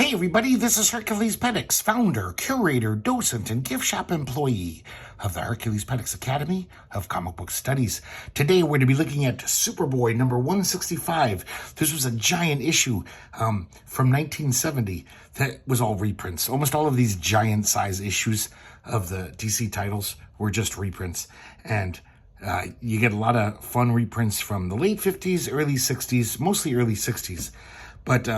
Hey everybody, this is herculespetix, founder, curator, docent, and gift shop employee of the herculespetix Academy of Comic Book Studies. Today we're going to be looking at Superboy number 165. This was a giant issue from 1970 that was all reprints. Almost all of these giant size issues of the DC titles were just reprints. And you get a lot of fun reprints from the late 50s, early 60s, mostly early 60s. But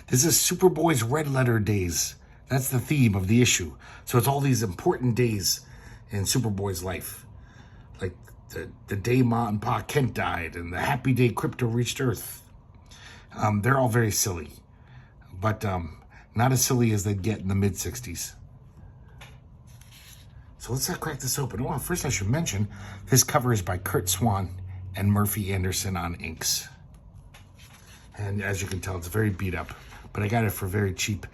this is Superboy's Red Letter Days. That's the theme of the issue. So it's all these important days in Superboy's life. Like the day Ma and Pa Kent died and the happy day Krypto reached Earth. They're all very silly. But not as silly as they'd get in the mid-60s. So let's crack this open. Well, first I should mention, this cover is by Curt Swan and Murphy Anderson on inks. And as you can tell, it's very beat up, but I got it for very cheap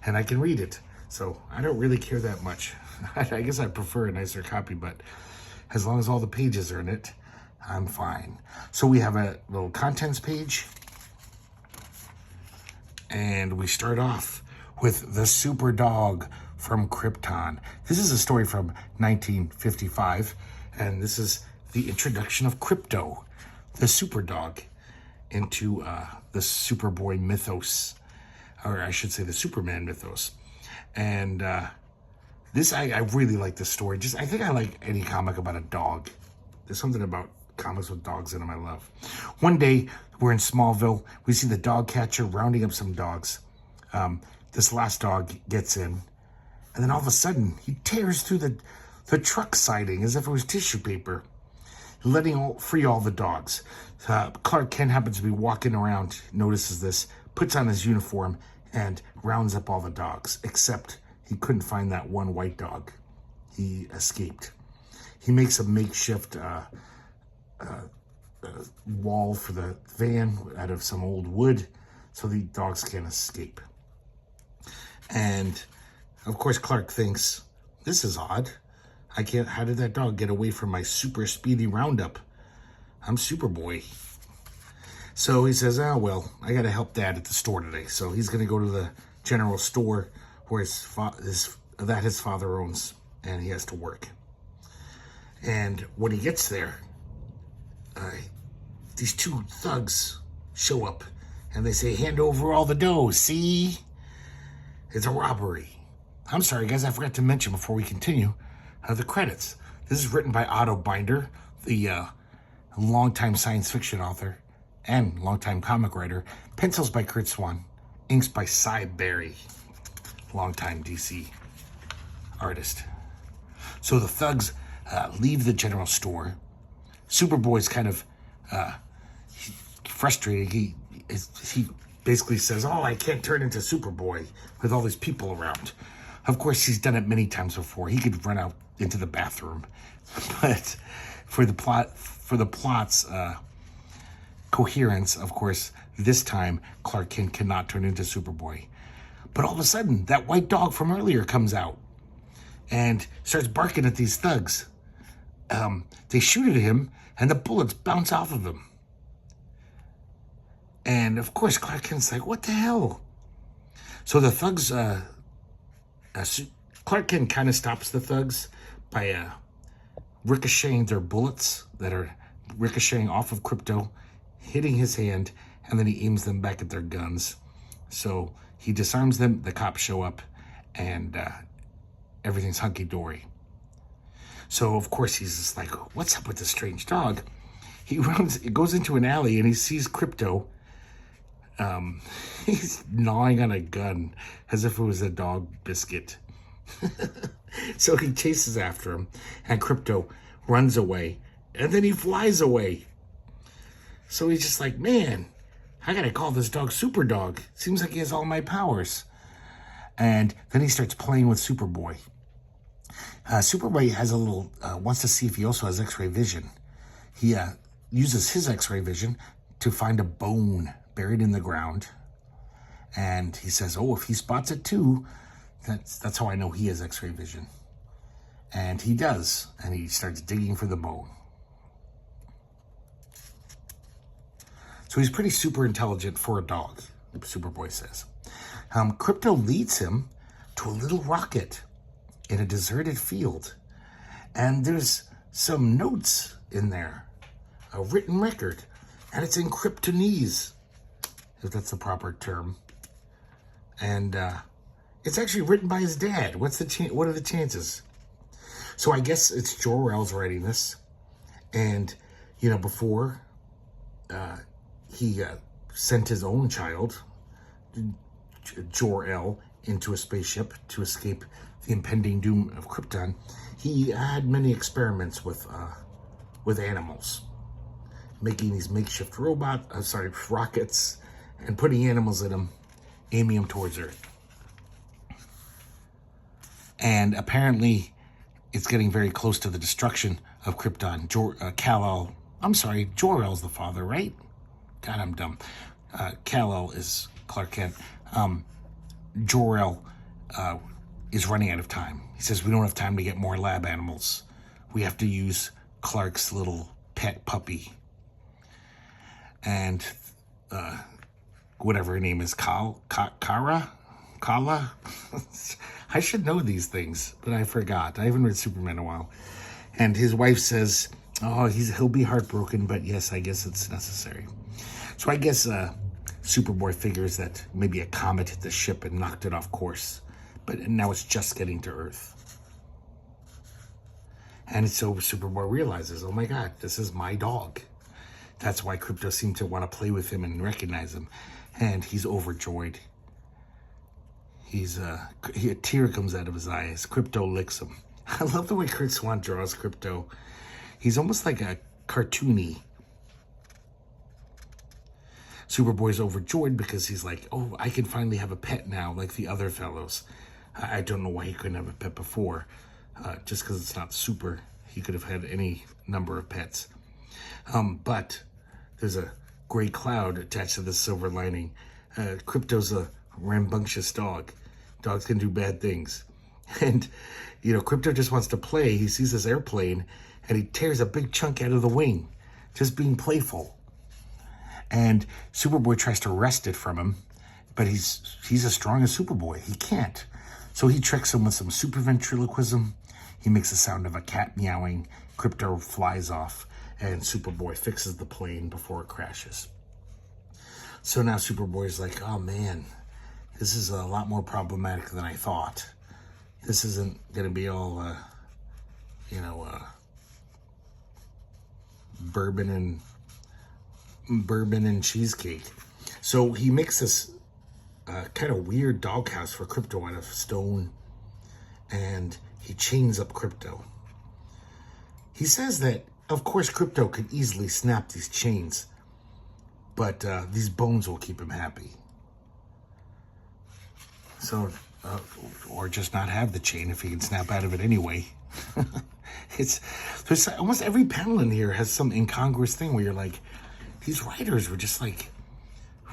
and I can read it. So I don't really care that much. I guess I prefer a nicer copy, but as long as all the pages are in it, I'm fine. So we have a little contents page and we start off with the Super Dog from Krypton. This is a story from 1955, and this is the introduction of Krypto, the super dog, into the Superboy mythos, or I should say the Superman mythos. And this, I really like this story. I think I like any comic about a dog. There's something about comics with dogs in them I love. One day, we're in Smallville. We see the dog catcher rounding up some dogs. This last dog gets in, and then all of a sudden, he tears through the truck siding as if it was tissue paper, letting free all the dogs. Clark Kent happens to be walking around, notices this, puts on his uniform, and rounds up all the dogs, except he couldn't find that one white dog. He escaped. He makes a makeshift wall for the van out of some old wood so the dogs can't escape. And, of course, Clark thinks, this is odd. How did that dog get away from my super speedy roundup? I'm Superboy. So he says, oh, well, I got to help Dad at the store today. So he's going to go to the general store where his father owns, and he has to work. And when he gets there, these two thugs show up, and they say, hand over all the dough, see? It's a robbery. I'm sorry, guys, I forgot to mention before we continue, the credits. This is written by Otto Binder, the longtime science fiction author and longtime comic writer. Pencils by Curt Swan. Inks by Cy Berry, longtime DC artist. So the thugs leave the general store. Superboy's kind of frustrated. He basically says, oh, I can't turn into Superboy with all these people around. Of course, he's done it many times before. He could run out into the bathroom. But for the plot's coherence, of course, this time, Clark Kent cannot turn into Superboy. But all of a sudden, that white dog from earlier comes out and starts barking at these thugs. They shoot at him, and the bullets bounce off of him. And, of course, Clark Kent's like, what the hell? So the thugs... Clark Kent kind of stops the thugs by ricocheting their bullets that are ricocheting off of Krypto, hitting his hand, and then he aims them back at their guns. So he disarms them, the cops show up, and everything's hunky-dory. So, of course, he's just like, what's up with this strange dog? He goes into an alley, and he sees Krypto. He's gnawing on a gun as if it was a dog biscuit. So he chases after him, and Krypto runs away, and then he flies away. So he's just like, man, I gotta call this dog Super Dog. Seems like he has all my powers. And then he starts playing with Superboy. Superboy has a little, wants to see if he also has X-ray vision. He uses his X-ray vision to find a bone buried in the ground. And he says, oh, if he spots it too, that's how I know he has X-ray vision. And he does. And he starts digging for the bone. So he's pretty super intelligent for a dog, Superboy says. Krypto leads him to a little rocket in a deserted field. And there's some notes in there, a written record, and it's in Kryptonese, if that's the proper term. And it's actually written by his dad. What are the chances? So I guess it's Jor-El's writing this. And, before he sent his own child, Jor-El, into a spaceship to escape the impending doom of Krypton, he had many experiments with animals, making these makeshift rockets, and putting animals in them, aiming them towards Earth. And apparently, it's getting very close to the destruction of Krypton. Jor-El's the father, right? God, I'm dumb. Kal-El is Clark Kent. Jor-El is running out of time. He says, we don't have time to get more lab animals. We have to use Clark's little pet puppy. And whatever her name is, Kala? I should know these things, but I forgot. I haven't read Superman in a while. And his wife says, he'll be heartbroken, but yes, I guess it's necessary. So I guess Superboy figures that maybe a comet hit the ship and knocked it off course, but now it's just getting to Earth. And so Superboy realizes, oh my God, this is my dog. That's why Krypto seemed to want to play with him and recognize him. And he's overjoyed. A tear comes out of his eyes. Krypto licks him. I love the way Kurt Swan draws Krypto. He's almost like a cartoony. Superboy's overjoyed because he's like, oh, I can finally have a pet now, like the other fellows. I don't know why he couldn't have a pet before. Just because it's not super, he could have had any number of pets. But there's a gray cloud attached to the silver lining. Krypto's a rambunctious dog. Dogs can do bad things. And, Krypto just wants to play. He sees this airplane, and he tears a big chunk out of the wing, just being playful. And Superboy tries to wrest it from him, but he's as strong as Superboy. He can't. So he tricks him with some super ventriloquism. He makes the sound of a cat meowing. Krypto flies off, and Superboy fixes the plane before it crashes. So now Superboy's like, oh man, this is a lot more problematic than I thought. This isn't going to be all, bourbon and cheesecake. So he makes this kind of weird doghouse for Krypto out of stone, and he chains up Krypto. He says that, of course, Krypto could easily snap these chains, but these bones will keep him happy. So, or just not have the chain if he can snap out of it anyway. There's almost every panel in here has some incongruous thing where you're like, these writers were just like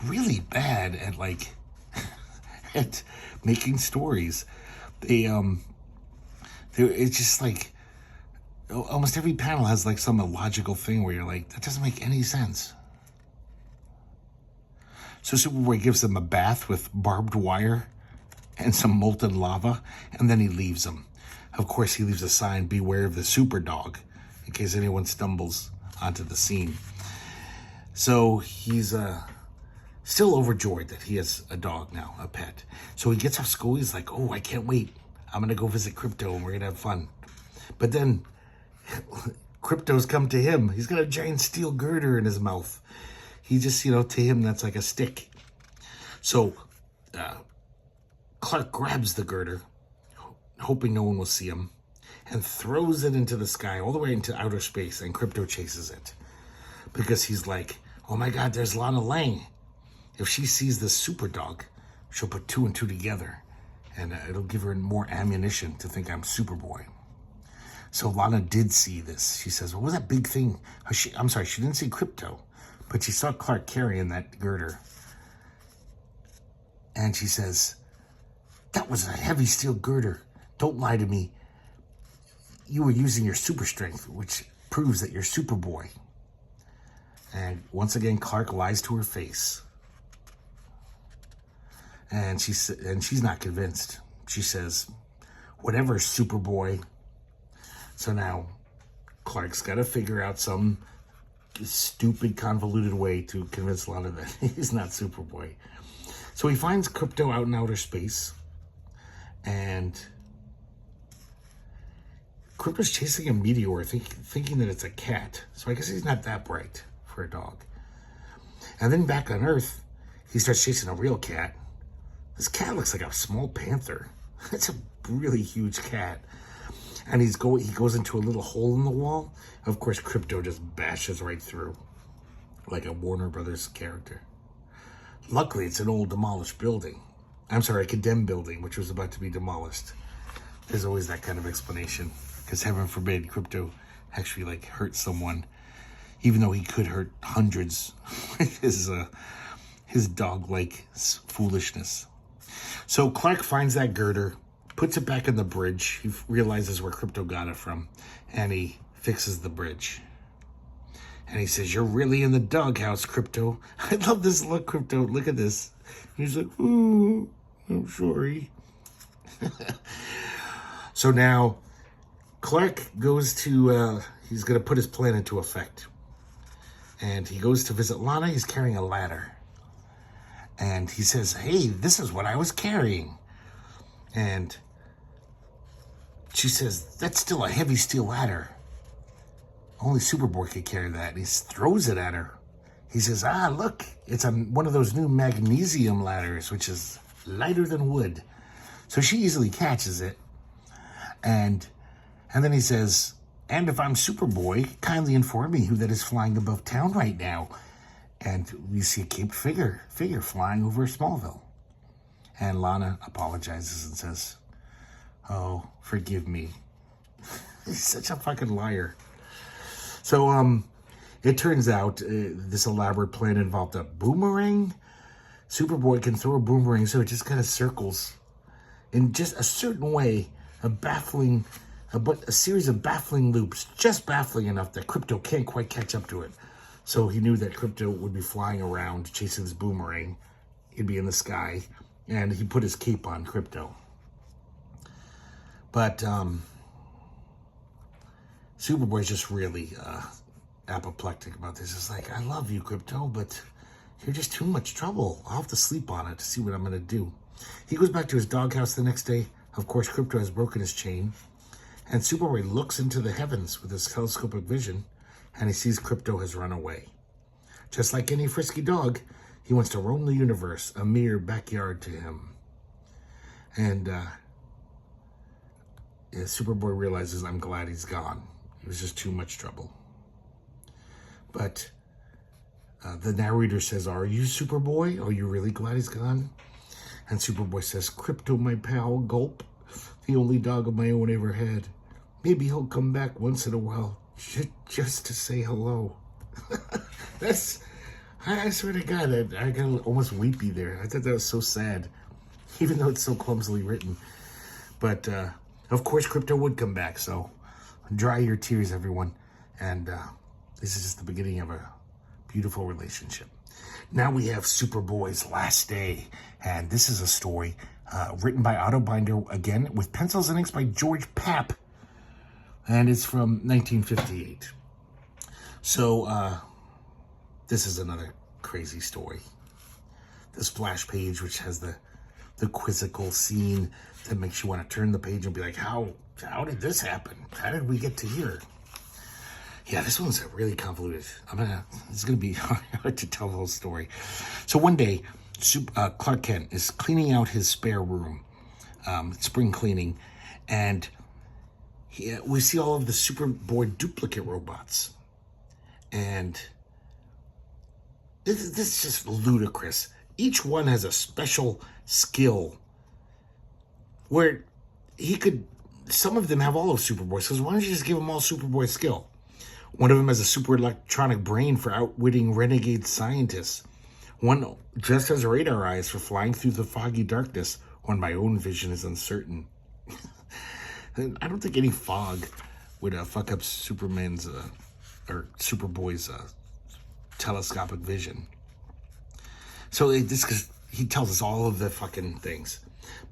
really bad at at making stories. It's just like almost every panel has like some illogical thing where you're like, that doesn't make any sense. So Superboy gives them a bath with barbed wire and some molten lava, and then he leaves them. Of course, he leaves a sign, beware of the super dog, in case anyone stumbles onto the scene. So he's still overjoyed that he has a dog now, a pet. So he gets off school, he's like, oh, I can't wait. I'm going to go visit Krypto and we're going to have fun. But then Krypto's come to him. He's got a giant steel girder in his mouth. He just, to him, that's like a stick. So Clark grabs the girder, hoping no one will see him, and throws it into the sky, all the way into outer space, and Krypto chases it. Because he's like, oh my God, there's Lana Lang. If she sees this super dog, she'll put two and two together, and it'll give her more ammunition to think I'm Superboy. So Lana did see this. She says, what was that big thing? She didn't see Krypto, but she saw Clark carrying that girder. And she says, that was a heavy steel girder. Don't lie to me. You were using your super strength, which proves that you're Superboy. And once again, Clark lies to her face. And she's not convinced. She says, whatever, Superboy. So now Clark's got to figure out some stupid, convoluted way to convince Lana that he's not Superboy. So he finds Krypto out in outer space, and Krypto's chasing a meteor, thinking that it's a cat. So I guess he's not that bright for a dog. And then back on Earth, he starts chasing a real cat. This cat looks like a small panther. It's a really huge cat. And he goes into a little hole in the wall. Of course, Krypto just bashes right through, like a Warner Brothers character. Luckily, it's an old demolished building. I'm sorry, a condemned building, which was about to be demolished. There's always that kind of explanation. Because heaven forbid, Krypto actually like hurt someone, even though he could hurt hundreds with his dog-like foolishness. So Clark finds that girder, puts it back in the bridge. He realizes where Krypto got it from, and he fixes the bridge. And he says, "You're really in the doghouse, Krypto." I love this look, Krypto. Look at this. He's like, "Ooh, I'm sorry." So now Clark goes to, he's going to put his plan into effect. And he goes to visit Lana. He's carrying a ladder. And he says, "Hey, this is what I was carrying." And she says, "That's still a heavy steel ladder. Only Superboy could carry that." And he throws it at her. He says, "Look, it's one of those new magnesium ladders, which is lighter than wood." So she easily catches it. And then he says, "And if I'm Superboy, kindly inform me who that is flying above town right now." And we see a caped figure flying over Smallville. And Lana apologizes and says, "Oh, forgive me." He's such a fucking liar. So it turns out this elaborate plan involved a boomerang. Superboy can throw a boomerang, so it just kind of circles in just a certain way, a series of baffling loops, just baffling enough that Krypto can't quite catch up to it. So he knew that Krypto would be flying around chasing his boomerang. He'd be in the sky, and he put his cape on Krypto. But Superboy's just really apoplectic about this. It's like, "I love you, Krypto, but you're just too much trouble. I'll have to sleep on it to see what I'm going to do." He goes back to his doghouse the next day. Of course, Krypto has broken his chain. And Superboy looks into the heavens with his telescopic vision, and he sees Krypto has run away. Just like any frisky dog, he wants to roam the universe, a mere backyard to him. And Superboy realizes, "I'm glad he's gone. It was just too much trouble." But the narrator says, "Are you Superboy? Are you really glad he's gone?" And Superboy says, "Krypto, my pal, gulp. The only dog of my own ever had. Maybe he'll come back once in a while, just to say hello." I swear to God, I got almost weepy there. I thought that was so sad, even though it's so clumsily written. But, of course, Krypto would come back, so dry your tears, everyone. And this is just the beginning of a beautiful relationship. Now we have Superboy's Last Day, and this is a story written by Otto Binder, again, with pencils and inks by George Papp, and it's from 1958. So, this is another crazy story. This splash page, which has the quizzical scene that makes you want to turn the page and be like, how did this happen? How did we get to here? Yeah, this one's really convoluted. It's gonna be hard to tell the whole story. So one day, Clark Kent is cleaning out his spare room, spring cleaning, and we see all of the Superboy duplicate robots. And this is just ludicrous. Each one has a special skill where some of them have all of Superboy's. So why don't you just give them all Superboy skill? One of them has a super electronic brain for outwitting renegade scientists. One just has radar eyes for flying through the foggy darkness when my own vision is uncertain. I don't think any fog would fuck up Superman's or Superboy's telescopic vision. So this he tells us all of the fucking things.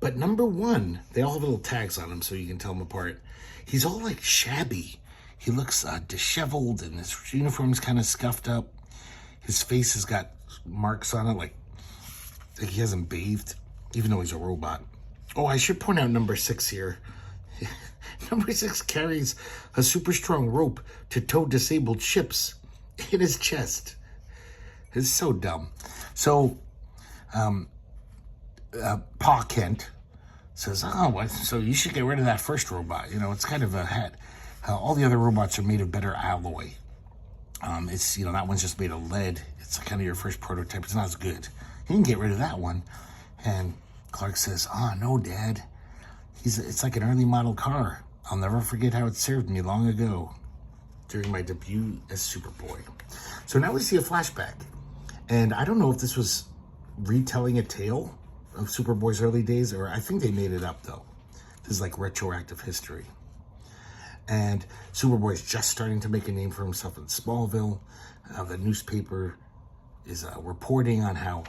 But number one, they all have little tags on him so you can tell them apart. He's all like shabby. He looks disheveled, and his uniform's kind of scuffed up. His face has got marks on it, like he hasn't bathed, even though he's a robot. Oh, I should point out number 6 here. Number 6 carries a super strong rope to tow disabled ships in his chest. It's so dumb. So, Pa Kent says, oh, so you should get rid of that first robot. You know, it's kind of a hat. All the other robots are made of better alloy. It's, you know, that one's just made of lead. It's kind of your first prototype. It's not as good. You can get rid of that one. And Clark says, no, Dad. It's like an early model car. I'll never forget how it served me long ago during my debut as Superboy. So now we see a flashback. And I don't know if this was retelling a tale of Superboy's early days, or I think they made it up, though. This is like retroactive history. And Superboy's just starting to make a name for himself in Smallville. The newspaper is reporting on how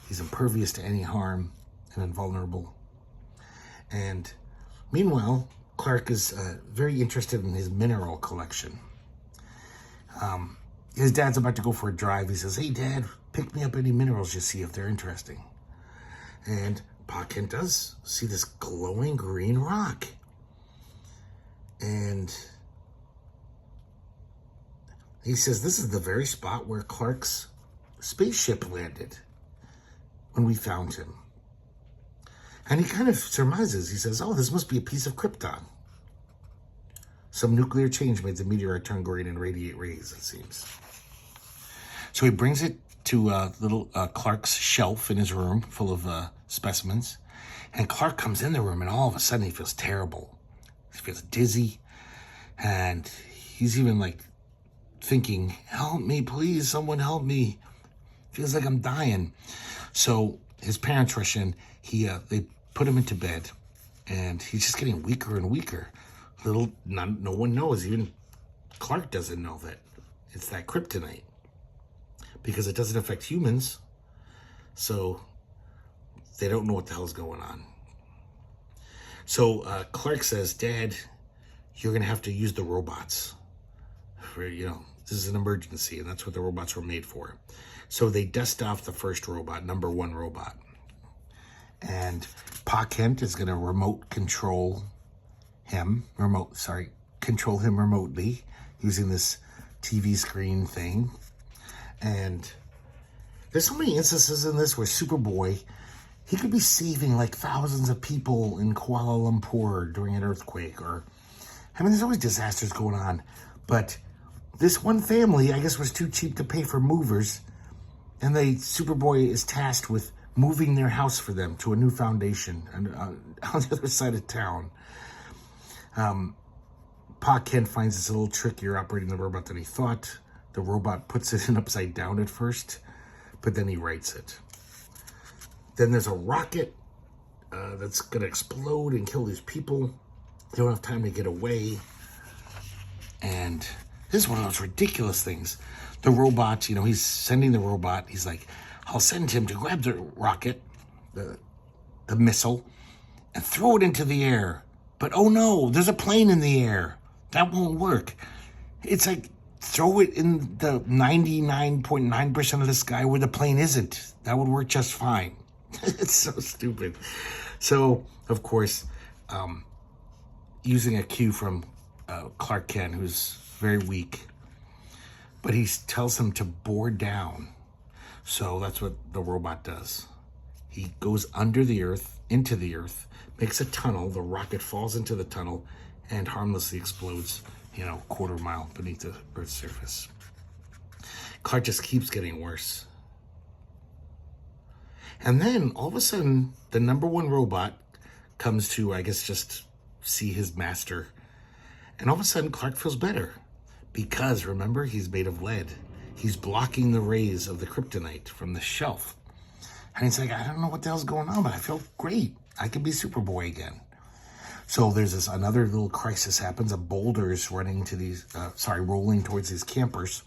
he's impervious to any harm and invulnerable. And meanwhile, Clark is very interested in his mineral collection. His dad's about to go for a drive. He says, hey, Dad, pick me up any minerals you see if they're interesting. And Pa Kent does see this glowing green rock. And he says this is the very spot where Clark's spaceship landed when we found him. And he kind of surmises. He says, this must be a piece of Krypton. Some nuclear change made the meteorite turn green and radiate rays, it seems. So he brings it to little Clark's shelf in his room full of specimens. And Clark comes in the room, and all of a sudden he feels terrible. He feels dizzy, and he's even like thinking, help me, please, someone help me. Feels like I'm dying. So his parents rush in. They put him into bed, and he's just getting weaker and weaker. No one knows, even Clark doesn't know that it's that kryptonite, because it doesn't affect humans, so they don't know what the hell's going on. So Clark says, Dad, you're going to have to use the robots. This is an emergency, and that's what the robots were made for. So they dust off the first robot, number 1 robot. And Pa Kent is going to control him remotely using this TV screen thing. And there's so many instances in this where Superboy, he could be saving like thousands of people in Kuala Lumpur during an earthquake, there's always disasters going on. But this one family, I guess, was too cheap to pay for movers, and Superboy is tasked with moving their house for them to a new foundation on the other side of town. Pa Kent finds it's a little trickier operating the robot than he thought. The robot puts it in upside down at first, but then he rights it. Then there's a rocket that's going to explode and kill these people. They don't have time to get away. And this is one of those ridiculous things. The robot, he's sending the robot. He's like, I'll send him to grab the rocket, the missile, and throw it into the air. But oh no, there's a plane in the air. That won't work. It's like, throw it in the 99.9% of the sky where the plane isn't. That would work just fine. It's so stupid. So, of course, using a cue from Clark Kent, who's very weak, but he tells him to bore down. So that's what the robot does. He goes under the earth, into the earth, makes a tunnel. The rocket falls into the tunnel and harmlessly explodes, a quarter mile beneath the Earth's surface. Clark just keeps getting worse. And then, all of a sudden, the number 1 robot comes to, I guess, just see his master. And all of a sudden, Clark feels better. Because, remember, he's made of lead. He's blocking the rays of the kryptonite from the shelf. And he's like, I don't know what the hell's going on, but I feel great. I can be Superboy again. So there's another little crisis happens. A boulder is rolling towards these campers.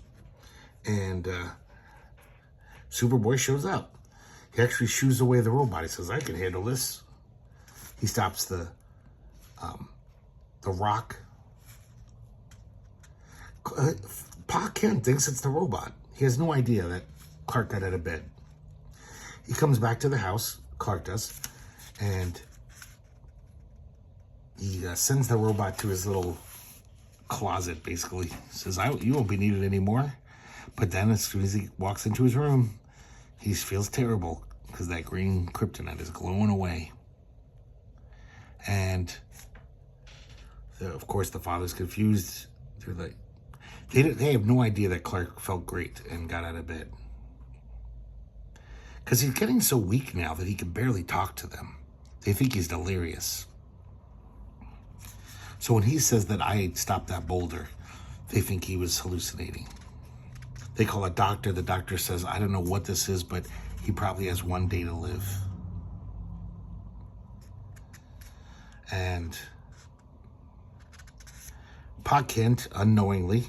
And Superboy shows up. He actually shoos away the robot. He says, I can handle this. He stops the rock. Pa Kent thinks it's the robot. He has no idea that Clark got out of bed. He comes back to the house, Clark does, and he sends the robot to his little closet, basically. Says, you won't be needed anymore. But then as soon as he walks into his room, he feels terrible because that green kryptonite is glowing away. And of course, the father's confused. They're like, they have no idea that Clark felt great and got out of bed. Because he's getting so weak now that he can barely talk to them. They think he's delirious. So when he says that I stopped that boulder, they think he was hallucinating. They call a doctor. The doctor says, I don't know what this is, but he probably has one day to live. And Pa Kent, unknowingly,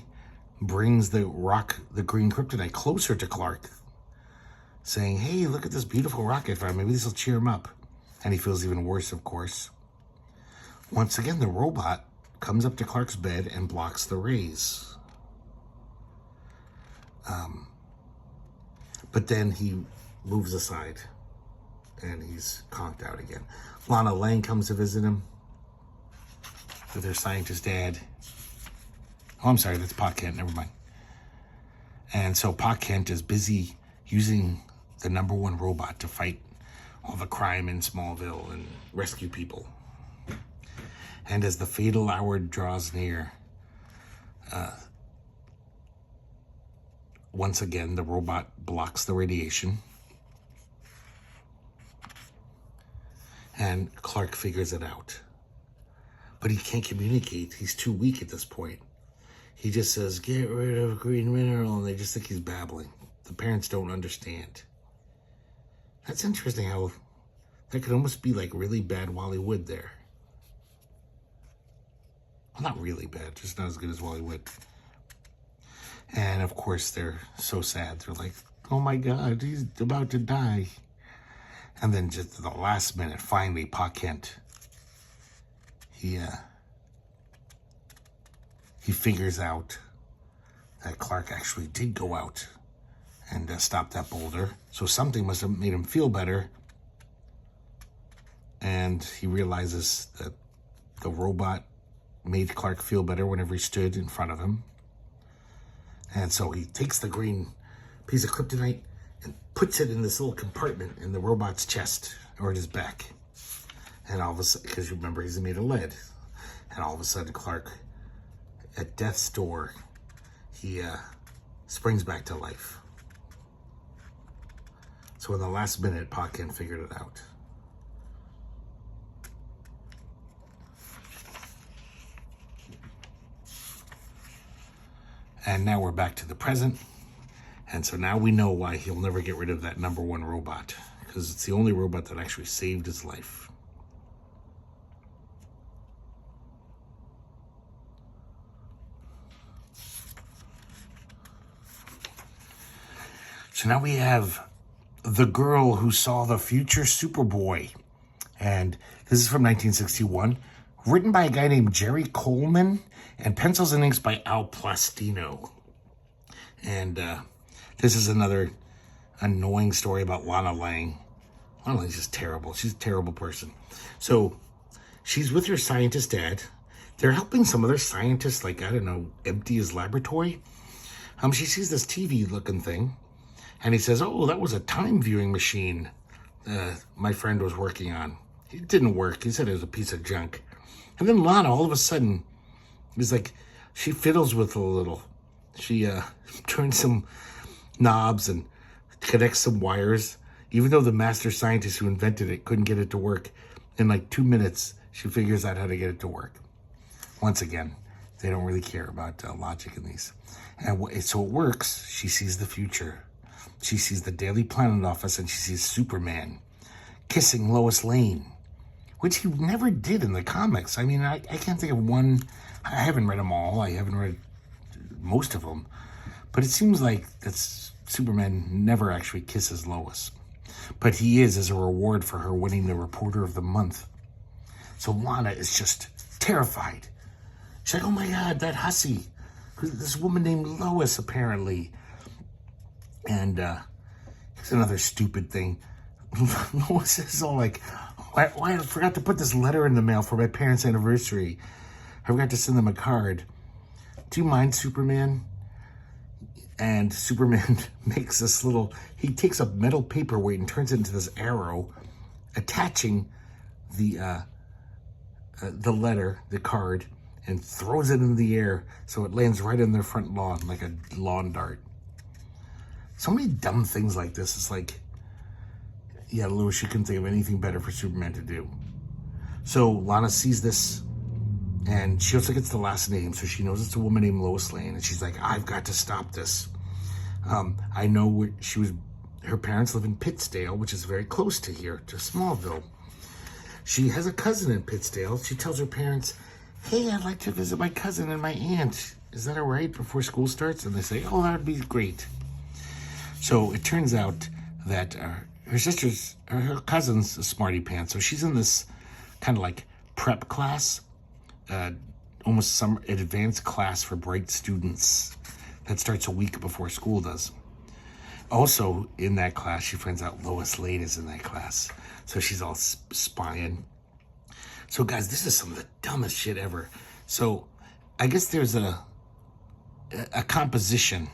brings the green kryptonite closer to Clark, saying, hey, look at this beautiful rock I found. Maybe this will cheer him up. And he feels even worse, of course. Once again, the robot comes up to Clark's bed and blocks the rays. But then he moves aside and he's conked out again. Lana Lang comes to visit him with her scientist dad. Oh, I'm sorry, that's Pa Kent, never mind. And so Pa Kent is busy using the #1 robot to fight all the crime in Smallville and rescue people. And as the fatal hour draws near, once again, the robot blocks the radiation. And Clark figures it out. But he can't communicate. He's too weak at this point. He just says, get rid of green mineral, and they just think he's babbling. The parents don't understand. That's interesting how that could almost be like really bad Wally Wood there. Well, not really bad, just not as good as Wally Wood. And of course, they're so sad. They're like, oh my God, he's about to die. And then just at the last minute, finally, Pa Kent, he figures out that Clark actually did go out and stop that boulder. So something must have made him feel better. And he realizes that the robot made Clark feel better whenever he stood in front of him. And so he takes the green piece of kryptonite and puts it in this little compartment in the robot's chest or in his back. And all of a sudden, because you remember he's made of lead. And all of a sudden, Clark, at death's door, he springs back to life. So in the last minute, Pa Kent figured it out. And now we're back to the present. And so now we know why he'll never get rid of that #1 robot. Because it's the only robot that actually saved his life. So now we have the girl who saw the future Superboy. And this is from 1961. Written by a guy named Jerry Coleman. And pencils and inks by Al Plastino. And this is another annoying story about Lana Lang. Lana Lang's just terrible. She's a terrible person. So she's with her scientist dad. They're helping some other scientists, like, I don't know, empty his laboratory. She sees this TV-looking thing. And he says, oh, that was a time viewing machine my friend was working on. It didn't work. He said it was a piece of junk. And then Lana, all of a sudden, is like, she fiddles with it a little. She turns some knobs and connects some wires. Even though the master scientist who invented it couldn't get it to work, in like 2 minutes, she figures out how to get it to work. Once again, they don't really care about logic in these. And so it works. She sees the future. She sees the Daily Planet office, and she sees Superman kissing Lois Lane, which he never did in the comics. I mean, I can't think of one. I haven't read them all. I haven't read most of them. But it seems like that Superman never actually kisses Lois. But he is as a reward for her winning the Reporter of the Month. So Lana is just terrified. She's like, oh my God, that hussy. This woman named Lois, apparently. And here's another stupid thing. Lois is all like, why I forgot to put this letter in the mail for my parents' anniversary. I forgot to send them a card. Do you mind, Superman? And Superman makes this little, he takes a metal paperweight and turns it into this arrow, attaching the letter, the card, and throws it in the air so it lands right in their front lawn like a lawn dart. So many dumb things like this. It's like, yeah, Lois, you couldn't think of anything better for Superman to do. So Lana sees this, and she also gets the last name, so she knows it's a woman named Lois Lane, and she's like, I've got to stop this. I know her parents live in Pittsdale, which is very close to here, to Smallville. She has a cousin in Pittsdale. She tells her parents, hey, I'd like to visit my cousin and my aunt. Is that all right before school starts? And they say, oh, that would be great. So it turns out that her cousin's a smarty pants. So she's in this kind of like prep class, almost some advanced class for bright students that starts a week before school does. Also in that class, she finds out Lois Lane is in that class. So she's all spying. So guys, this is some of the dumbest shit ever. So I guess there's a composition.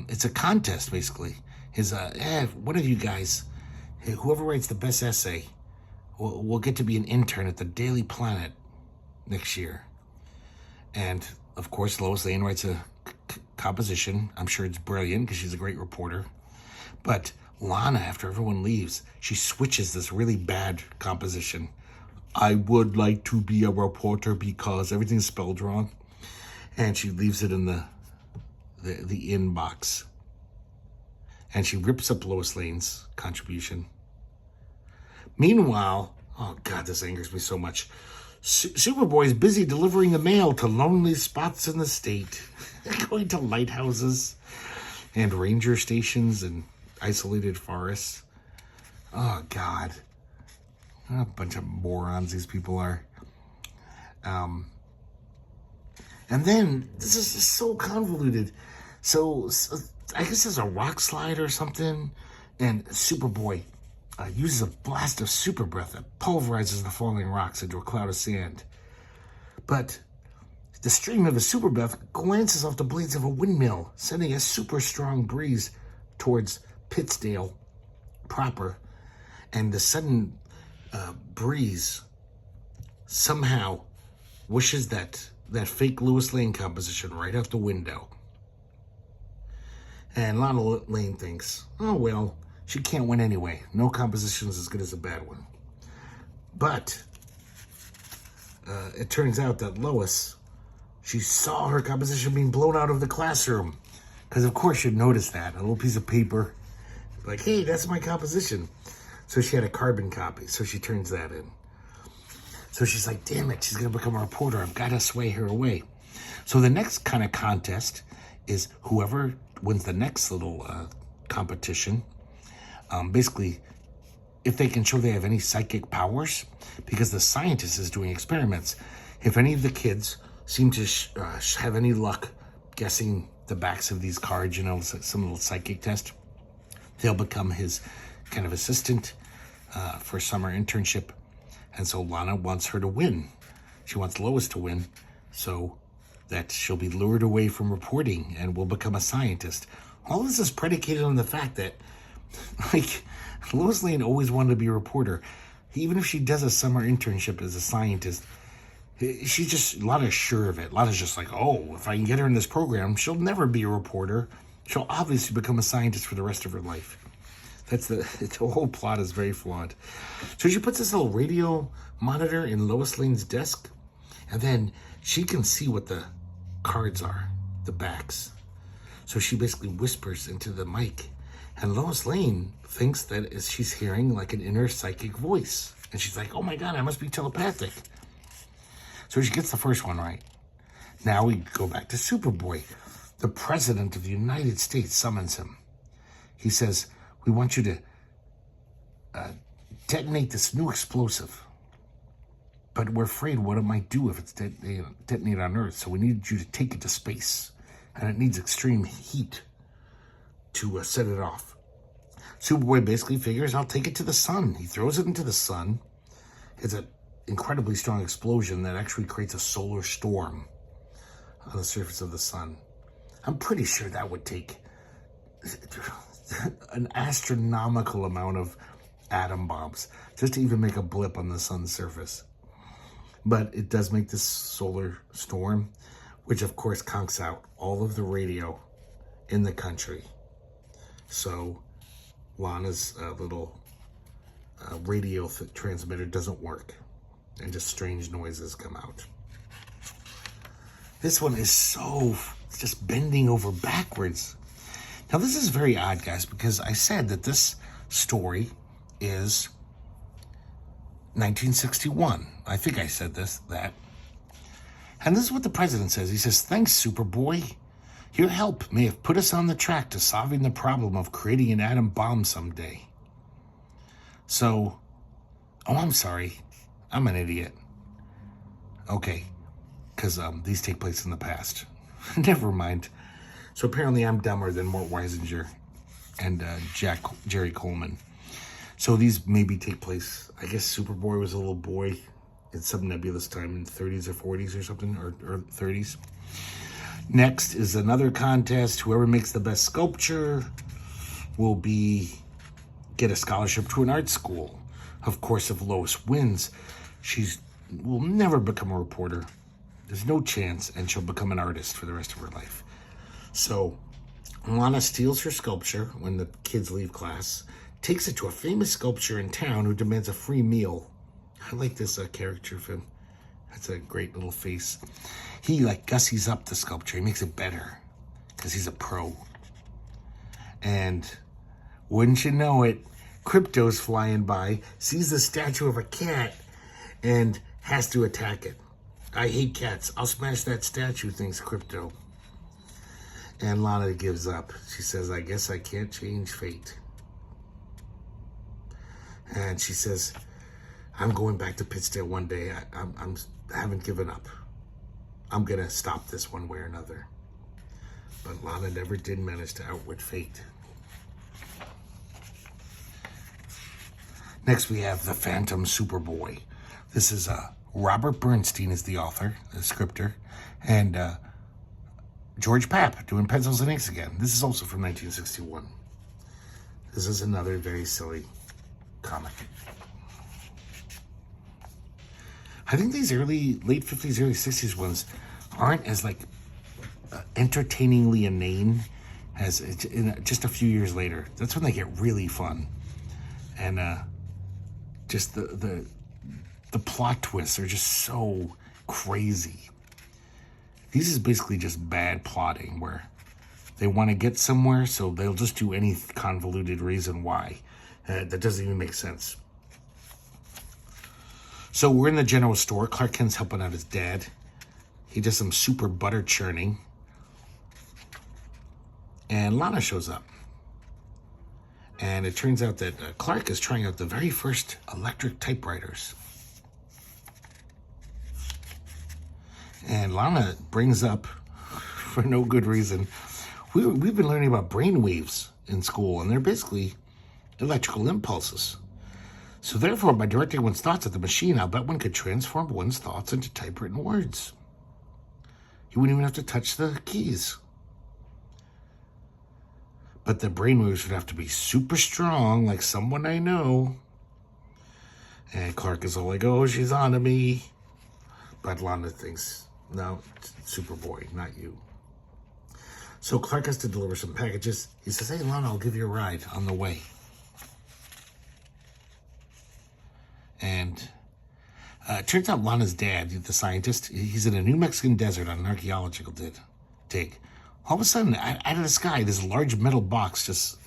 It's a contest, basically. One of you guys, whoever writes the best essay, will get to be an intern at the Daily Planet next year. And, of course, Lois Lane writes a composition. I'm sure it's brilliant because she's a great reporter. But Lana, after everyone leaves, she switches this really bad composition. I would like to be a reporter because everything's spelled wrong. And she leaves it in the inbox. And she rips up Lois Lane's contribution. Meanwhile, oh God, this angers me so much. Superboy is busy delivering the mail to lonely spots in the state. Going to lighthouses and ranger stations and isolated forests. Oh God. What a bunch of morons these people are. And then, this is just so convoluted. So I guess there's a rock slide or something, and Superboy uses a blast of super breath that pulverizes the falling rocks into a cloud of sand. But the stream of his super breath glances off the blades of a windmill, sending a super strong breeze towards Pittsdale proper, and the sudden breeze somehow wishes that fake Lois Lane composition right out the window. And Lana Lane thinks, oh well, she can't win anyway. No composition is as good as a bad one. But it turns out that Lois, she saw her composition being blown out of the classroom. Because of course you'd notice that. A little piece of paper. Like, hey, that's my composition. So she had a carbon copy. So she turns that in. So she's like, damn it, she's going to become a reporter. I've got to sway her away. So the next kind of contest is whoever wins the next little competition. Basically, if they can show they have any psychic powers, because the scientist is doing experiments. If any of the kids seem to have any luck guessing the backs of these cards, some little psychic test, they'll become his kind of assistant for summer internship. And so Lana wants her to win. She wants Lois to win so that she'll be lured away from reporting and will become a scientist. All this is predicated on the fact that, like, Lois Lane always wanted to be a reporter. Even if she does a summer internship as a scientist, Lana's sure of it. Lana's just like, oh, if I can get her in this program, she'll never be a reporter. She'll obviously become a scientist for the rest of her life. The whole plot is very flawed. So she puts this little radio monitor in Lois Lane's desk, and then she can see what the cards are, the backs. So she basically whispers into the mic, and Lois Lane thinks that she's hearing like an inner psychic voice. And she's like, oh my God, I must be telepathic. So she gets the first one right. Now we go back to Superboy. The President of the United States summons him. He says, we want you to detonate this new explosive. But we're afraid what it might do if it's detonated on Earth. So we need you to take it to space. And it needs extreme heat to set it off. Superboy basically figures, I'll take it to the sun. He throws it into the sun. It's an incredibly strong explosion that actually creates a solar storm on the surface of the sun. I'm pretty sure that would take an astronomical amount of atom bombs just to even make a blip on the sun's surface. But it does make this solar storm, which of course conks out all of the radio in the country. So Lana's little radio transmitter doesn't work, and just strange noises come out. This one is so just bending over backwards. Now this is very odd, guys, because I said that this story is 1961. I think I said that. And this is what the president says. He says, "Thanks, Superboy. Your help may have put us on the track to solving the problem of creating an atom bomb someday." So, oh, I'm sorry. I'm an idiot. Okay, because these take place in the past. Never mind. So apparently I'm dumber than Mort Weisinger and Jerry Coleman. So these maybe take place, I guess Superboy was a little boy in some nebulous time in 30s or 40s or something, or 30s. Next is another contest. Whoever makes the best sculpture will get a scholarship to an art school. Of course, if Lois wins, will never become a reporter. There's no chance, and she'll become an artist for the rest of her life. So Lana steals her sculpture when the kids leave class, takes it to a famous sculptor in town who demands a free meal. I like this character of him. That's a great little face. He gussies up the sculpture. He makes it better because he's a pro. And wouldn't you know it, Krypto's flying by, sees the statue of a cat, and has to attack it. I hate cats. I'll smash that statue, thinks Krypto. And Lana gives up. She says, I guess I can't change fate. And she says, I'm going back to Pittsdale one day. I haven't given up. I'm going to stop this one way or another. But Lana never did manage to outwit fate. Next we have The Phantom Superboy. This is Robert Bernstein is the author, the scripter, and George Papp doing pencils and inks again. This is also from 1961. This is another very silly comic. I think these late 50s, early 60s ones aren't as entertainingly inane as just a few years later. That's when they get really fun. And just the plot twists are just so crazy. These is basically just bad plotting where they want to get somewhere, so they'll just do any convoluted reason why. That doesn't even make sense. So we're in the general store. Clark Kent's helping out his dad. He does some super butter churning. And Lana shows up. And it turns out that Clark is trying out the very first electric typewriters. And Lana brings up, for no good reason, we've been learning about brainwaves in school, and they're basically electrical impulses. So therefore, by directing one's thoughts at the machine, I'll bet one could transform one's thoughts into typewritten words. You wouldn't even have to touch the keys. But the brainwaves would have to be super strong, like someone I know. And Clark is all like, oh, she's on to me. But Lana thinks, no, Superboy, not you. So Clark has to deliver some packages. He says, hey, Lana, I'll give you a ride on the way. And it turns out Lana's dad, the scientist, he's in a New Mexican desert on an archaeological dig. All of a sudden, out of the sky, this large metal box just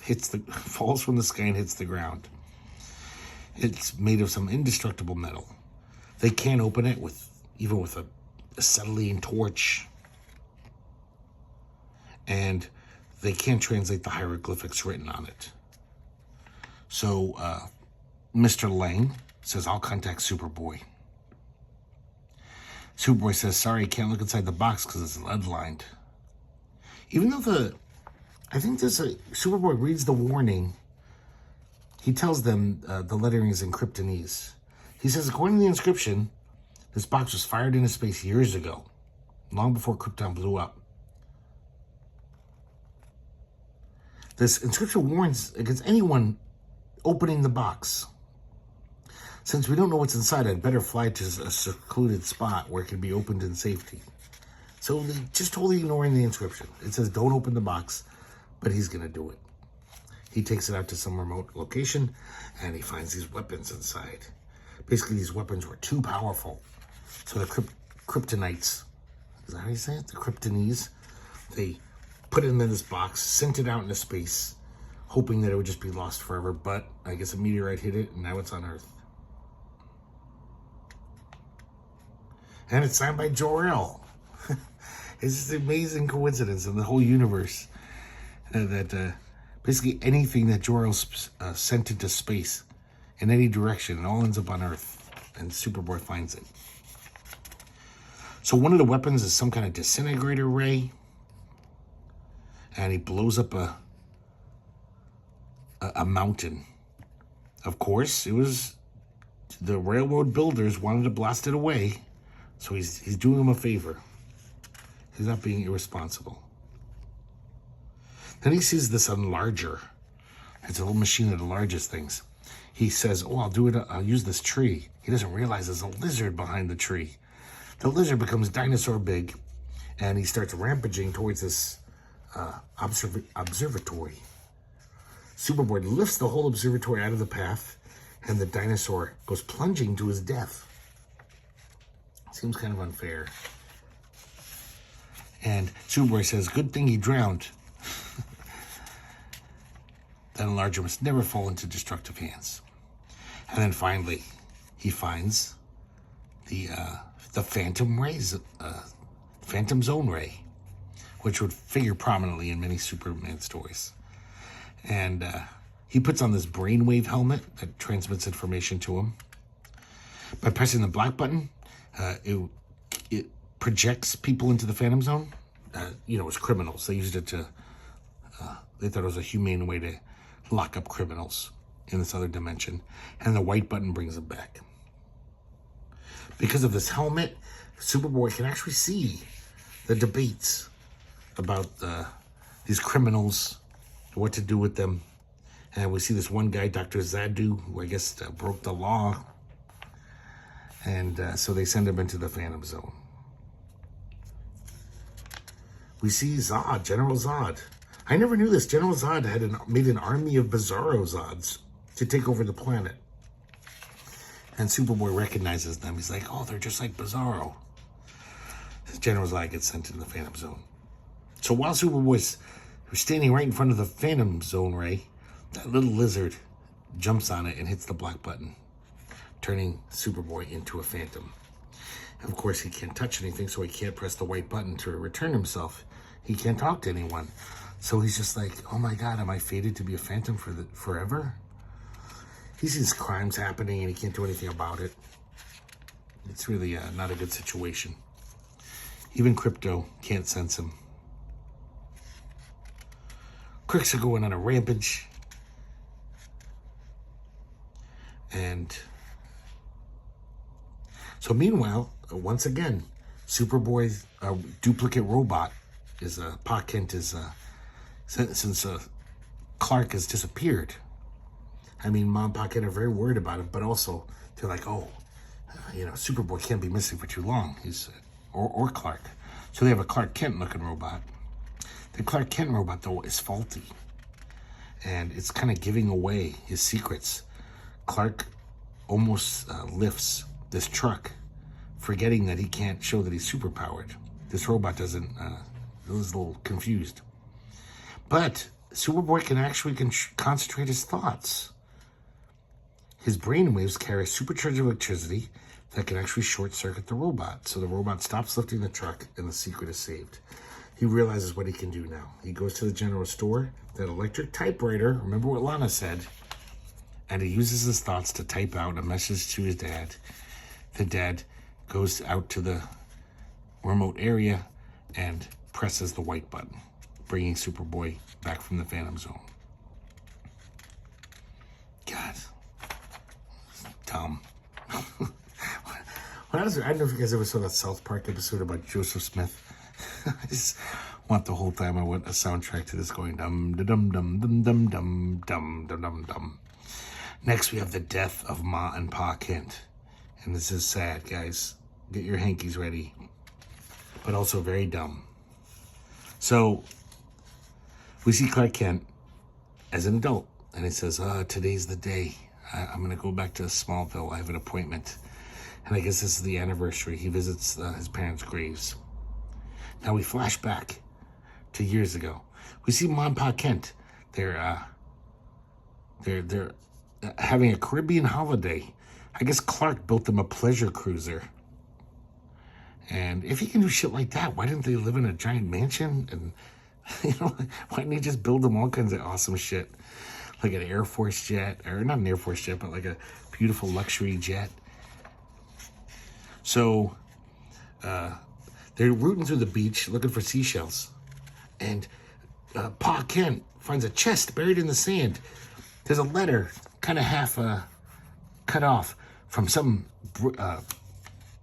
falls from the sky and hits the ground. It's made of some indestructible metal. They can't open it even with a acetylene torch. And they can't translate the hieroglyphics written on it. So Mr. Lang says, I'll contact Superboy. Superboy says, sorry, can't look inside the box because it's lead-lined. Even though I think Superboy reads the warning, he tells them the lettering is in Kryptonese. He says, according to the inscription, this box was fired into space years ago, long before Krypton blew up. This inscription warns against anyone opening the box. Since we don't know what's inside, I'd better fly to a secluded spot where it can be opened in safety. So they're just totally ignoring the inscription. It says don't open the box, but he's going to do it. He takes it out to some remote location, and he finds these weapons inside. Basically, these weapons were too powerful. So the kryptonites, is that how you say it? The kryptonese, they put it in this box, sent it out into space, hoping that it would just be lost forever, but I guess a meteorite hit it, and now it's on Earth. And it's signed by Jor-El. It's just an amazing coincidence in the whole universe that basically anything that Jor-El sent into space in any direction, it all ends up on Earth, and Superboy finds it. So one of the weapons is some kind of disintegrator ray, and he blows up a mountain. Of course, it was the railroad builders wanted to blast it away, so he's doing them a favor. He's not being irresponsible. Then he sees this enlarger. It's a little machine that enlarges things. He says, oh, I'll use this tree. He doesn't realize there's a lizard behind the tree. The lizard becomes dinosaur big, and he starts rampaging towards this observatory. Superboy lifts the whole observatory out of the path, and the dinosaur goes plunging to his death. Seems kind of unfair. And Superboy says, good thing he drowned. That enlarger must never fall into destructive hands. And then finally, he finds the Phantom Rays, Phantom Zone Ray, which would figure prominently in many Superman stories. And he puts on this brainwave helmet that transmits information to him. By pressing the black button, it projects people into the Phantom Zone. As criminals. They used it to, they thought it was a humane way to lock up criminals in this other dimension. And the white button brings them back. Because of this helmet, Superboy can actually see the debates about these criminals, what to do with them. And we see this one guy, Dr. Zadu, who I guess broke the law. And so they send him into the Phantom Zone. We see Zod, General Zod. I never knew this. General Zod had made an army of Bizarro Zods to take over the planet. And Superboy recognizes them. He's like, oh, they're just like Bizarro. General Zod gets sent into the Phantom Zone. So while Superboy's standing right in front of the Phantom Zone Ray, that little lizard jumps on it and hits the black button, turning Superboy into a phantom. Of course, he can't touch anything, so he can't press the white button to return himself. He can't talk to anyone. So he's just like, oh my God, am I fated to be a phantom forever? He sees crimes happening and he can't do anything about it. It's really not a good situation. Even Krypto can't sense him. Crooks are going on a rampage. And so meanwhile, once again, Superboy's duplicate robot is Pa Kent is since Clark has disappeared. I mean, Mom and Pa Kent are very worried about it, but also they're like, oh, Superboy can't be missing for too long. He's or Clark, so they have a Clark Kent looking robot. The Clark Kent robot though is faulty, and it's kind of giving away his secrets. Clark almost lifts this truck, forgetting that he can't show that he's superpowered. This robot doesn't, is a little confused. But Superboy can actually concentrate his thoughts. His brainwaves carry supercharged electricity that can actually short-circuit the robot. So the robot stops lifting the truck and the secret is saved. He realizes what he can do now. He goes to the general store, that electric typewriter, remember what Lana said, and he uses his thoughts to type out a message to his dad. The dad goes out to the remote area and presses the white button, bringing Superboy back from the Phantom Zone. God. Dumb. I don't know if you guys ever saw that South Park episode about Joseph Smith. I just want the whole time I want a soundtrack to this going dum dum dum dum dum dum dum dum dum dum. Next we have the death of Ma and Pa Kent. And this is sad, guys. Get your hankies ready. But also very dumb. So we see Clark Kent as an adult. And he says, today's the day. I'm going to go back to Smallville. I have an appointment. And I guess this is the anniversary. He visits his parents' graves. Now we flash back to years ago. We see Mom and Pa Kent. They're having a Caribbean holiday. I guess Clark built them a pleasure cruiser. And if he can do shit like that, why didn't they live in a giant mansion? And, why didn't he just build them all kinds of awesome shit? Like an Air Force jet, or not an Air Force jet, but like a beautiful luxury jet. So, they're rooting through the beach looking for seashells. And Pa Kent finds a chest buried in the sand. There's a letter, kind of half cut off, from some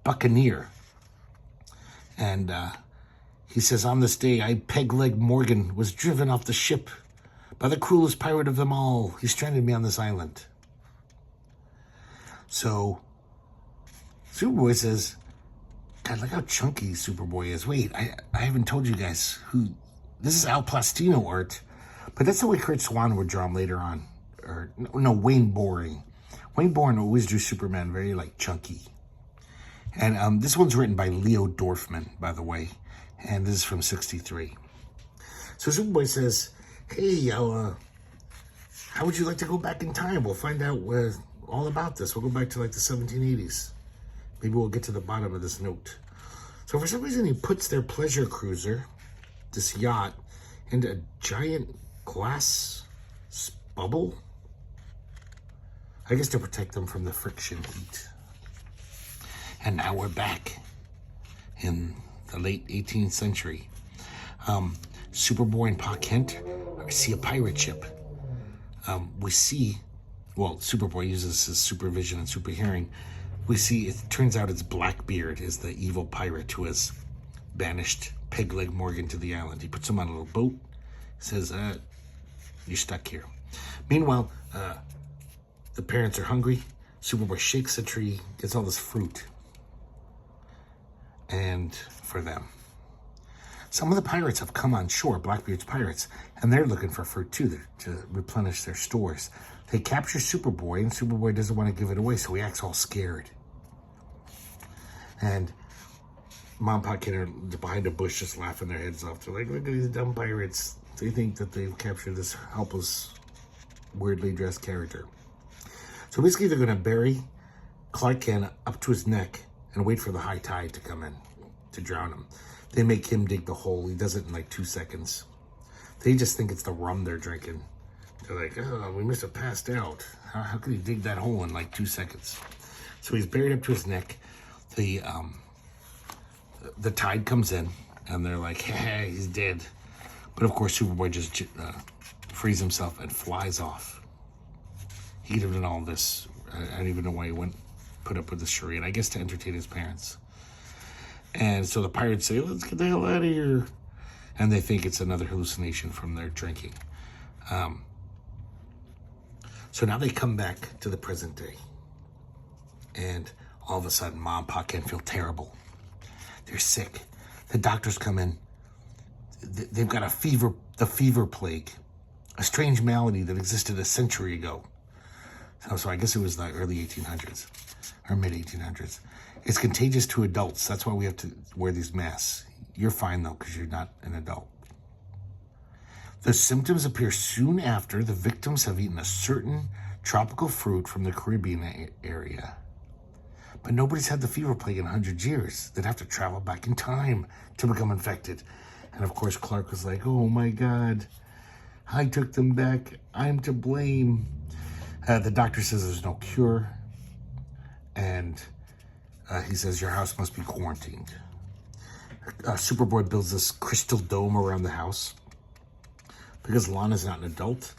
buccaneer. And he says, on this day, Pegleg Morgan was driven off the ship by the cruelest pirate of them all. He stranded me on this island. So, Superboy says, God, look how chunky Superboy is. Wait, I haven't told you guys who... This is Al Plastino art, but that's the way Kurt Swan would draw him later on. Or, no, Wayne Boring. Wayne Boring always drew Superman very, chunky. And this one's written by Leo Dorfman, by the way. And this is from 1963. So Superboy says, hey, how would you like to go back in time? We'll find out all about this. We'll go back to the 1780s. Maybe we'll get to the bottom of this note. So for some reason, he puts their pleasure cruiser, this yacht, into a giant glass bubble. I guess to protect them from the friction heat. And now we're back in the late 18th century. Superboy and Pa Kent see a pirate ship. We see, Superboy uses his supervision and super hearing. We see, it turns out it's Blackbeard is the evil pirate who has banished Pegleg Morgan to the island. He puts him on a little boat, says, you're stuck here. Meanwhile, the parents are hungry. Superboy shakes a tree, gets all this fruit. And for them. Some of the pirates have come on shore, Blackbeard's pirates, and they're looking for fruit too to replenish their stores. They capture Superboy, and Superboy doesn't want to give it away, so he acts all scared. And Mom and Pa Kent are behind a bush just laughing their heads off. They're like, look at these dumb pirates. They think that they've captured this helpless, weirdly dressed character. So basically they're going to bury Clark Kent up to his neck and wait for the high tide to come in to drown him. They make him dig the hole. He does it in 2 seconds. They just think it's the rum they're drinking. They're like, oh, we must have passed out. How could he dig that hole in 2 seconds? So he's buried up to his neck. The tide comes in, and they're like, hey, he's dead. But of course, Superboy just frees himself and flies off. He could have done all this. I don't even know why he put up with this charade. I guess to entertain his parents. And so the pirates say, let's get the hell out of here. And they think it's another hallucination from their drinking. So now they come back to the present day. And all of a sudden, Mom and Pa Kent feel terrible. They're sick. The doctors come in. They've got the fever plague. A strange malady that existed a century ago. So I guess it was the early 1800s. Or mid-1800s. It's contagious to adults. That's why we have to wear these masks. You're fine, though, because you're not an adult. The symptoms appear soon after the victims have eaten a certain tropical fruit from the Caribbean area. But nobody's had the fever plague in 100 years. They'd have to travel back in time to become infected. And, of course, Clark was like, oh, my God. I took them back. I'm to blame. The doctor says there's no cure, and he says your house must be quarantined. Superboy builds this crystal dome around the house. Because Lana's not an adult,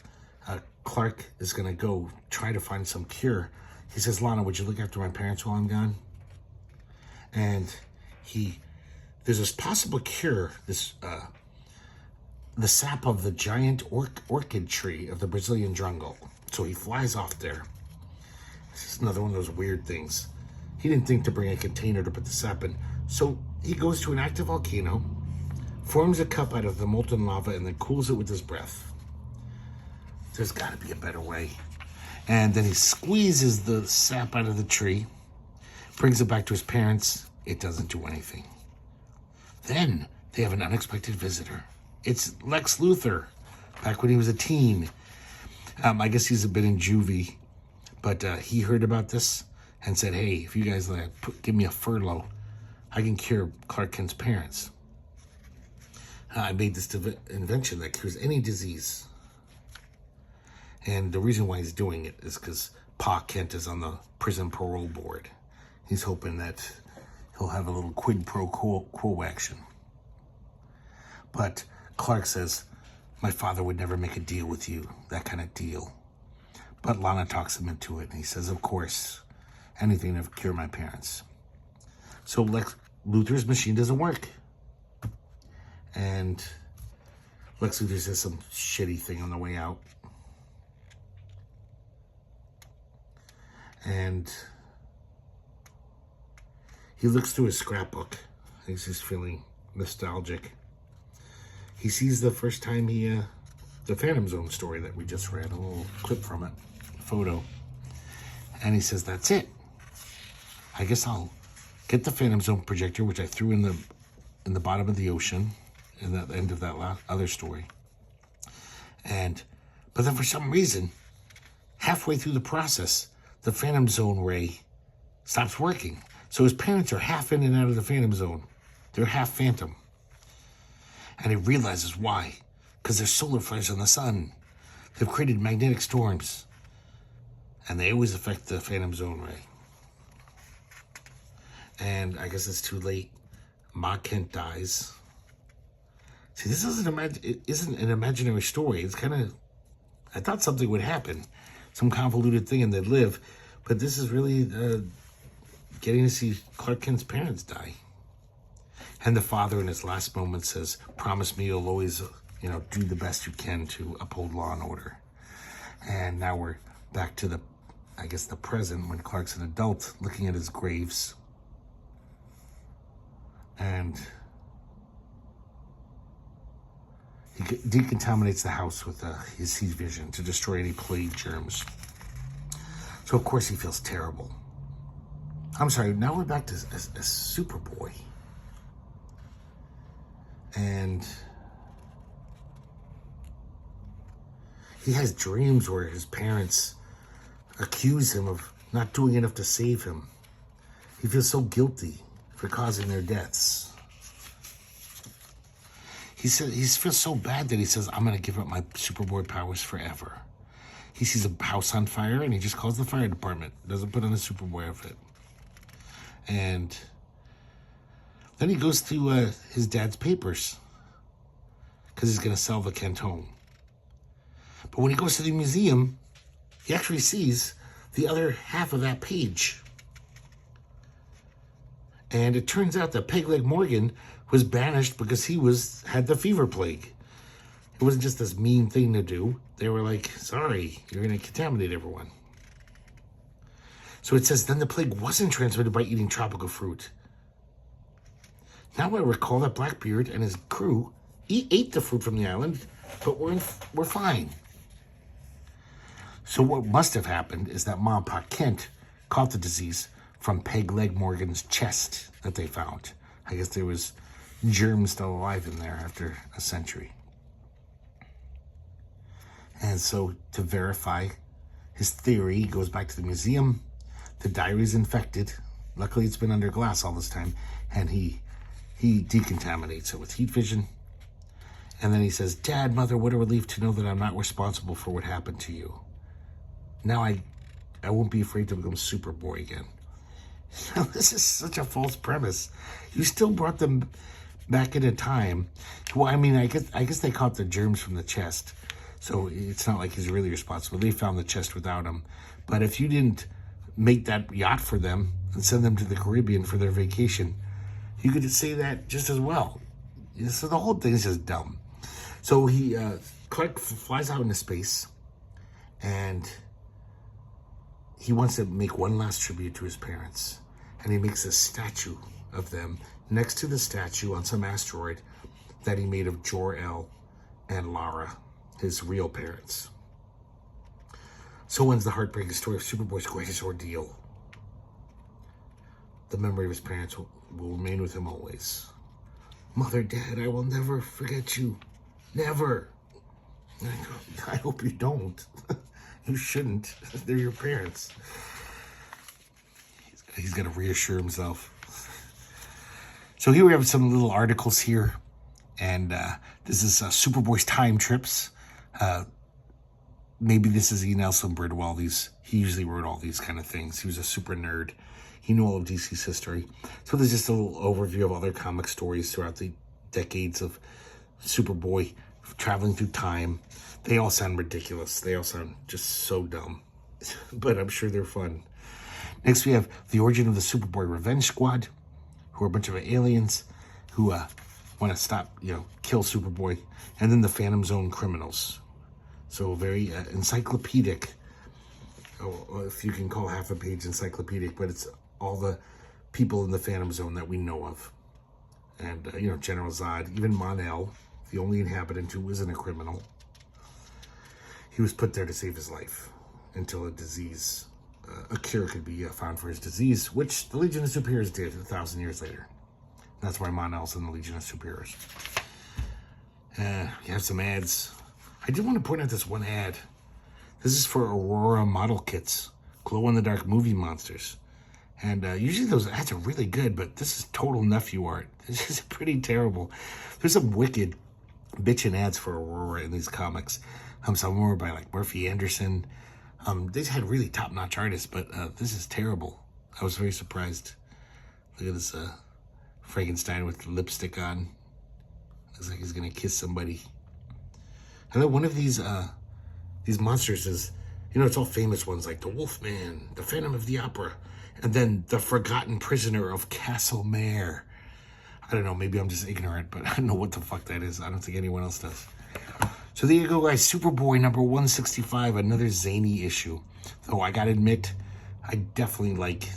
Clark is going to go try to find some cure. He says, Lana, would you look after my parents while I'm gone? And there's this possible cure, the sap of the giant orchid tree of the Brazilian jungle. So he flies off there. This is another one of those weird things. He didn't think to bring a container to put the sap in. So he goes to an active volcano, forms a cup out of the molten lava, and then cools it with his breath. There's got to be a better way. And then he squeezes the sap out of the tree, brings it back to his parents. It doesn't do anything. Then they have an unexpected visitor. It's Lex Luthor, back when he was a teen. I guess he's a bit in juvie, but he heard about this and said, hey, if you guys give me a furlough, I can cure Clark Kent's parents. I made this invention that cures any disease. And the reason why he's doing it is because Pa Kent is on the prison parole board. He's hoping that he'll have a little quid pro quo action. But Clark says, my father would never make a deal with you, that kind of deal. But Lana talks him into it, and he says, of course, anything to cure my parents. So Lex Luthor's machine doesn't work. And Lex Luthor says some shitty thing on the way out. And he looks through his scrapbook. I think he's feeling nostalgic. He sees the first time the Phantom Zone story that we just read, a little clip from it, photo. And he says, that's it. I guess I'll get the Phantom Zone projector, which I threw in the bottom of the ocean, in the end of that other story. But then for some reason, halfway through the process, the Phantom Zone ray stops working. So his parents are half in and out of the Phantom Zone. They're half Phantom. And he realizes why. Because there's solar flares on the sun. They've created magnetic storms. And they always affect the Phantom Zone ray. And I guess it's too late. Ma Kent dies. See, this isn't an imaginary story. It's kind of, I thought something would happen. Some convoluted thing and they'd live. But this is really getting to see Clark Kent's parents die. And the father in his last moment says, promise me you'll always, do the best you can to uphold law and order. And now we're back to the present when Clark's an adult looking at his graves. And he decontaminates the house with his heat vision to destroy any plague germs. So, of course, he feels terrible. I'm sorry, now we're back to Superboy. And he has dreams where his parents accuse him of not doing enough to save him. He feels so guilty for causing their deaths. He feels so bad that he says, I'm going to give up my Superboy powers forever. He sees a house on fire and he just calls the fire department. Doesn't put on a Superboy outfit. And then he goes to his dad's papers because he's going to sell the Kent home. But when he goes to the museum, he actually sees the other half of that page. And it turns out that Pegleg Morgan was banished because he had the fever plague. It wasn't just this mean thing to do. They were like, sorry, you're going to contaminate everyone. So it says, then the plague wasn't transmitted by eating tropical fruit. Now I recall that Blackbeard and his crew ate the fruit from the island, but we're fine. So what must have happened is that Ma and Pa Kent caught the disease from Pegleg Morgan's chest that they found. I guess there was germs still alive in there after a century. And so to verify his theory, he goes back to the museum. The diary's infected. Luckily, it's been under glass all this time. And he decontaminates it with heat vision. And then he says, Dad, Mother, what a relief to know that I'm not responsible for what happened to you. now I won't be afraid to become Superboy again. This is such a false premise. You still brought them back in a time. Well, I mean, I guess they caught the germs from the chest, so it's not like he's really responsible. They found the chest without him. But if you didn't make that yacht for them and send them to the Caribbean for their vacation, you could say that just as well. So the whole thing is just dumb. So he Clark flies out into space, and he wants to make one last tribute to his parents. And he makes a statue of them next to the statue on some asteroid that he made of Jor-El and Lara, his real parents. So ends the heartbreaking story of Superboy's greatest ordeal. The memory of his parents will remain with him always. Mother, Dad, I will never forget you. Never. I hope you don't. You shouldn't. They're your parents. He's got to reassure himself. So here we have some little articles here. And this is Superboy's time trips. Maybe this is E. Nelson Bridwell. He usually wrote all these kind of things. He was a super nerd. He knew all of DC's history. So there's just a little overview of other comic stories throughout the decades of Superboy traveling through time. They all sound ridiculous. They all sound just so dumb. But I'm sure they're fun. Next we have the origin of the Superboy Revenge Squad, who are a bunch of aliens who want to stop, kill Superboy. And then the Phantom Zone criminals. So very encyclopedic. Oh, if you can call half a page encyclopedic, but it's all the people in the Phantom Zone that we know of. And, General Zod, even Mon-El, the only inhabitant who isn't a criminal. He was put there to save his life until a cure could be found for his disease, which the Legion of Superiors did 1,000 years later. That's why Mon-El's in the Legion of Superiors. You have some ads. I did want to point out this one ad. This is for Aurora model kits, glow-in-the-dark movie monsters. And usually those ads are really good, but this is total nephew art. This is pretty terrible. There's some wicked bitchin' ads for Aurora in these comics. Some were by like Murphy Anderson. They had really top-notch artists, but this is terrible. I was very surprised. Look at this Frankenstein with lipstick on. Looks like he's gonna kiss somebody. And then one of these monsters is, it's all famous ones like the Wolfman, the Phantom of the Opera, and then the Forgotten Prisoner of Castlemare. I don't know, maybe I'm just ignorant, but I don't know what the fuck that is. I don't think anyone else does. So there you go, guys. Superboy number 165, another zany issue. Though I gotta admit, I definitely like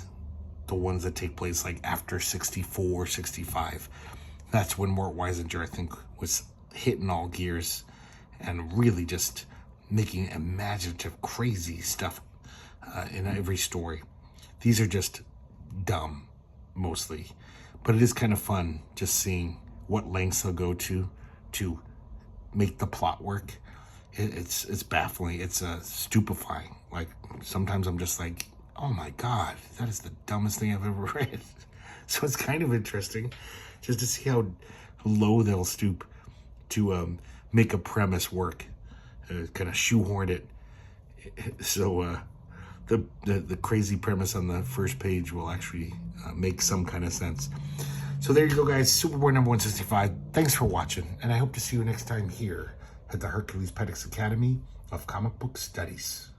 the ones that take place like after 64, 65. That's when Mort Weisinger, I think, was hitting all gears and really just making imaginative, crazy stuff in every story. These are just dumb, mostly. But it is kind of fun just seeing what lengths they'll go to make the plot work. It's baffling. It's stupefying. Like, sometimes I'm just like, oh my God, that is the dumbest thing I've ever read. So it's kind of interesting just to see how low they'll stoop to make a premise work, kind of shoehorn it. So the crazy premise on the first page will actually make some kind of sense. So there you go, guys. Superboy number 165. Thanks for watching, and I hope to see you next time here at the Herculespetix Academy of Comic Book Studies.